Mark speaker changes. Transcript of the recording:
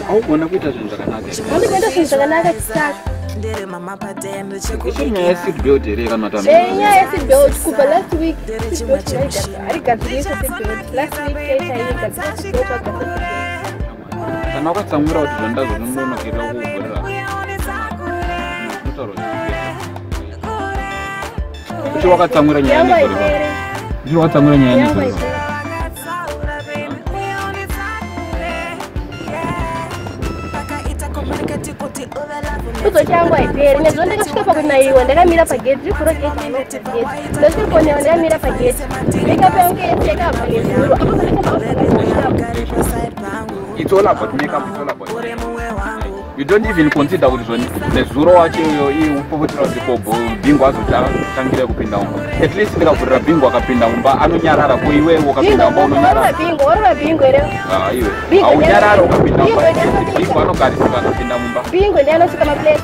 Speaker 1: Haugona kuita zvinhu zvakanaka.
Speaker 2: Ndikuita zvinhu zvakanaka saka.
Speaker 1: Inyaya yeseatbelt here kana matamba?
Speaker 2: Nyaya yeseatbelt kubva last week seatbelt haigadzirisa seatbelt. Last week chaigadzirisa seatbelt.
Speaker 1: Kana wakatsamwira kuti zvandazvo ndinonokera kuvhurira. Kuti wakatsamwira nyaya yezviro. Kuti wakatsamwira nyaya yezviro.
Speaker 2: Kuzochangwa ipere nezvo ndakasvika pakunaiwa ndakamira pagate ndikuro gate inogate ndosvika kuonewa ndakamira pagate makeup yangu yese yakabva nezuro apo
Speaker 1: it's all about makeup, it's all about you don't even consider kuti zvoni nezuro wacho iyo upopotera kuti kobo bhingu azotangire kupinda mumba at least ndikavhurira bhingu akapinda mumba anonyarara ko iwewe ukapinda mumba unonyarara
Speaker 2: bhingu ere
Speaker 1: iwe aunyarara ukapinda mumba bhingu anogarisika akapinda mumba
Speaker 2: bhingu ndiye anosvika maplate